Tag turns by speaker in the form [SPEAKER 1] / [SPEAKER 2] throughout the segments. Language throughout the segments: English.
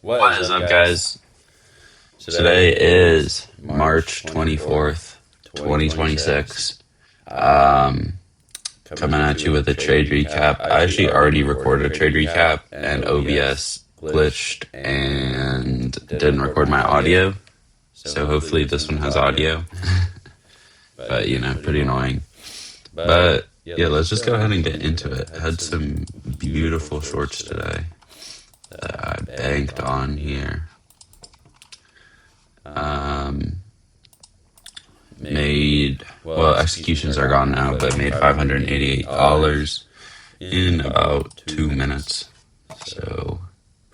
[SPEAKER 1] What is up, guys? Today is March 24th, 2026. Um, Coming at you with a trade recap. I actually already recorded a trade recap, and OBS glitched and didn't record my audio. So hopefully this one has audio. But, pretty annoying. But, yeah, let's just go ahead and get into it. Had some beautiful shorts today that I banked on here. Executions are gone now, but made $588 in about 2 minutes. So,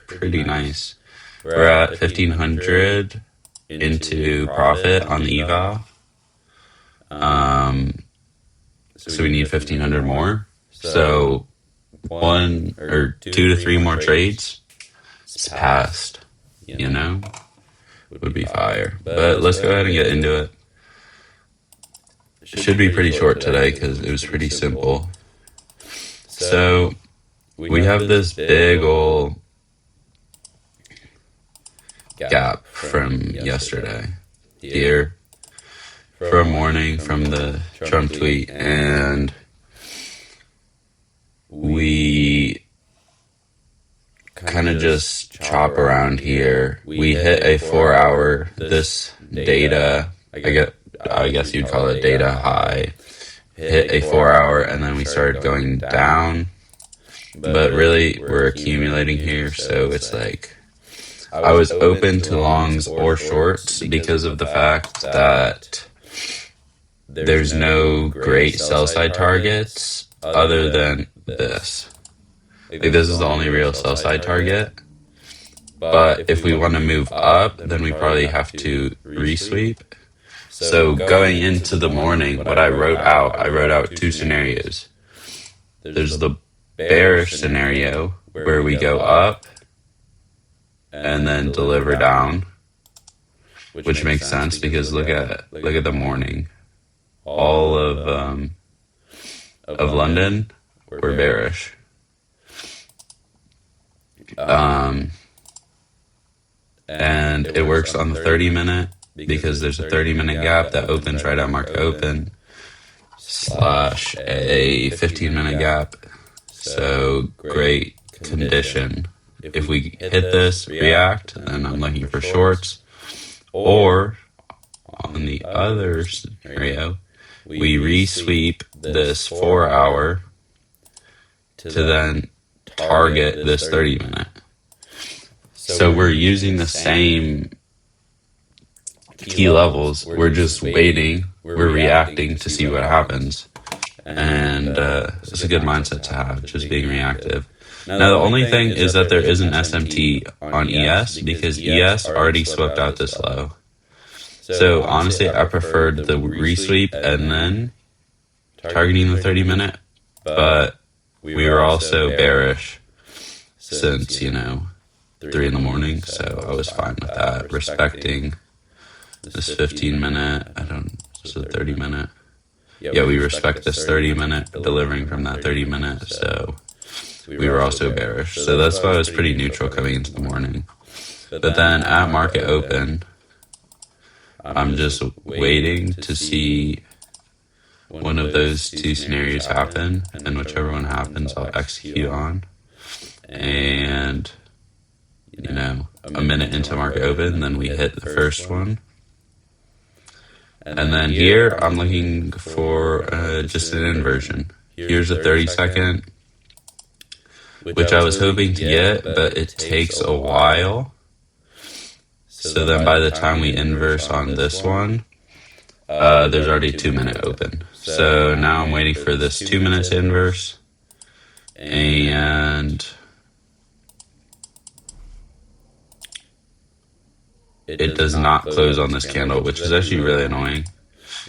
[SPEAKER 1] pretty nice. We're at 1,500 into profit on the eval. So we need 1,500 more. So, 1 or 2 to 3 more trades, it's passed, would be fire. But let's go ahead and get into it. It should be pretty short today because it was pretty simple. So we have this big old gap from yesterday here from morning from the Trump tweet, and we kind of just chop around here. We hit a 4-hour, this data, I guess you'd call it data high, hit a 4-hour, and then we started going down. But really, we're accumulating here, so it's like I was open to longs or shorts because of the fact that there's no great sell side targets other than this. Like, this is the only real sell side target. But if we want to move up, then we probably have to resweep. So going into the morning, what I wrote out 2 scenarios. There's the bearish scenario where we go up and then deliver down, which makes sense because look at the morning. All of London were bearish. And it works on the 30-minute because there's a 30-minute gap that opens right at market open / a 15-minute gap. So great condition. If we hit this, react, then I'm looking for shorts. Or on the other scenario, we resweep this 4-hour to then target this 30-minute. So we're using the same key levels. We're just waiting. We're reacting to see what happens. And it's a good mindset to have, just being reactive. Now, the only thing is that there is an SMT on ES because ES already swept out this low. So honestly, I preferred the resweep and then targeting the 30-minute. But we were also bearish since, 3 in the morning. So I was fine with that, respecting this 15-minute. So 30-minute. Yeah, we respect this 30-minute, delivering from that 30-minute, so we were also bearish. So that's why I was pretty neutral coming into the morning. But then at market open, I'm just waiting to see one of those 2 scenarios happen, and whichever one happens, I'll execute on. And, a minute into market open, then we hit the first one. And then here, I'm looking for just an inversion. Here's a 30-second, which I was hoping to get, but it takes a while. So then by the time we inverse on this one, there's already a 2-minute open. So now I'm waiting for this 2 minutes inverse. And it does not close on this candle, which is actually really annoying.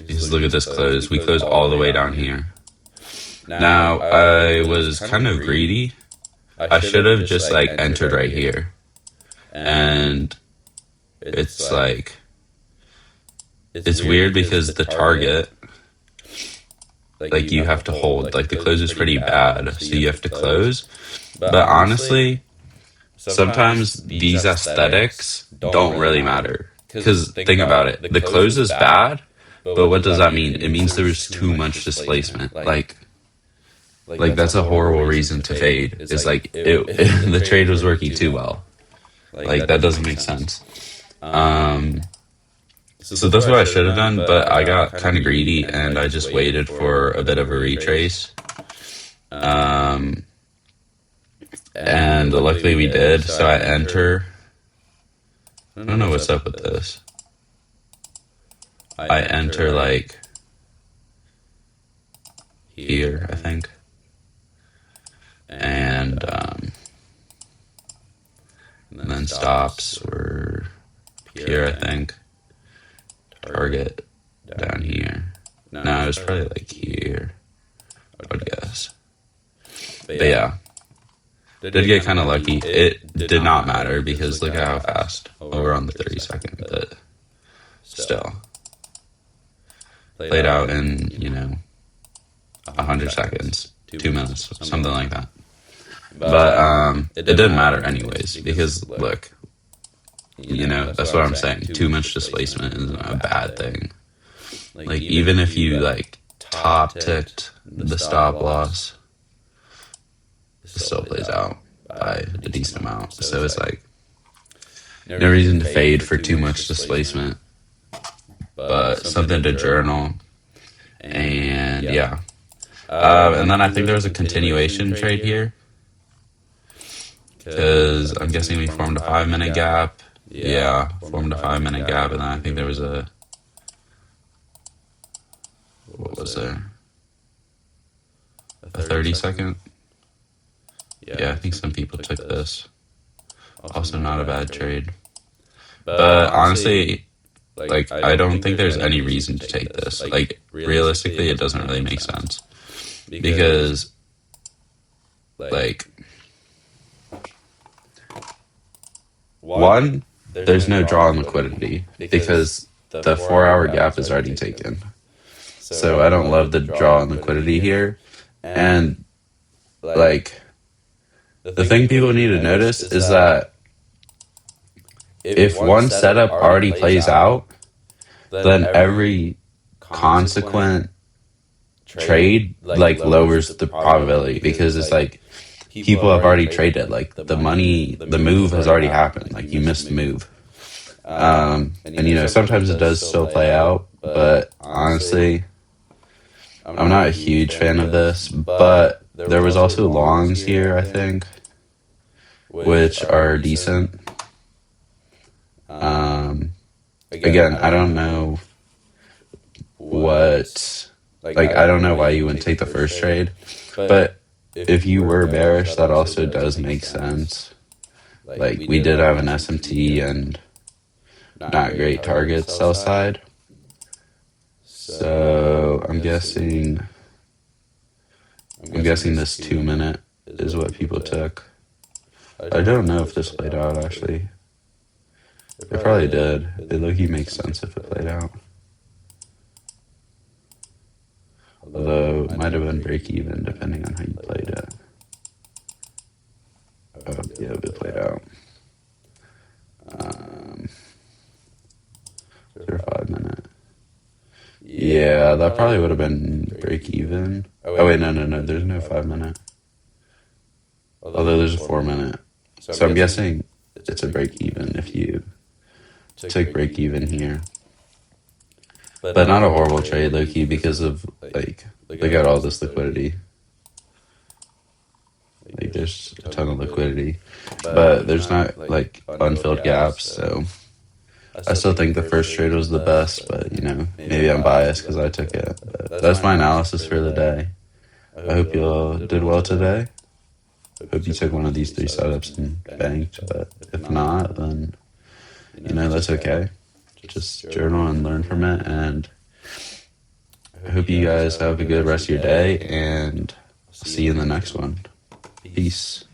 [SPEAKER 1] Just look at this close. We close all the way down here. Now, I was kind of greedy. I should have just entered right here. And it's it's weird because the target, you have to hold. The close is pretty bad, so you have to close. But honestly, sometimes these aesthetics don't really matter. Because think about it, the close is bad, but what does that mean? It means there was too much displacement. Like that's a horrible reason to fade. Is like the trade was working too well. Like that doesn't make sense. So that's what I should have done, but I got kind of greedy and I just waited for a bit of a retrace. And luckily we did. So I enter. I don't know what's up with this. I enter like here, I think. And then stops were here, I think. Target down here. No, it was probably like here, I would guess. But yeah, did get kind of lucky. It did not matter because look at how fast. Well, we're on the 30-second, but still. Played out in, 100 seconds, 2 minutes, something like that. But it didn't matter anyways because, look, that's what I'm saying. Too much displacement isn't a bad thing. Like, even if you, like, top ticked the stop loss, it still plays out by a decent amount. So it's like, no reason to fade for too much displacement, but something to journal. And yeah. And then I think there was a continuation trade here. Because I'm guessing we formed a 5-minute gap. Yeah, formed a 5-minute gap. And then I think there was what was there? A 30-second? Yeah, I think some people took this. Also not a bad trade. But honestly, like, I don't think there's any reason to take this. Like, realistically, it doesn't really make sense. Because, like, one, there's no draw on liquidity because the 4-hour gap is already taken. So I don't love the draw on liquidity here. And, like, the thing people need to notice is that if one setup already plays out, then every consequent trade, like, lowers the probability because it's like, people have already traded. Like, the move has already happened. Like, you missed the move. And, sometimes it does still play out, but honestly, I'm not a huge fan of this. But there was also longs here, I think, which are decent. Again, I don't know I don't know why you wouldn't take the first trade, but if you were bearish, that also does make sense. Like, we did have an SMT and not great targets sell side. So I'm guessing this 2-minute is what people took. I don't know if this played out, actually. It probably did. It low-key makes sense if it played out. Although it might have been break-even depending on how you played it. Oh, yeah, it played out. 5-minute. Yeah, that probably would have been break-even. Oh, wait, no. There's no 5-minute. Although there's a 4-minute. So I'm guessing it's a break-even if you took break-even here. But not a horrible trade, low-key, because of, like, look at all this liquidity. Like, there's a ton of liquidity. But there's not, like, unfilled gaps, so I still think the first trade was the best, but, maybe I'm biased because I took it. But that's my analysis for the day. I hope you all did well today. Hope you took one of these 3 setups and banked, but if not, then, that's okay. Just journal and learn from it, and I hope you guys have a good rest of your day, and I'll see you in the next one. Peace.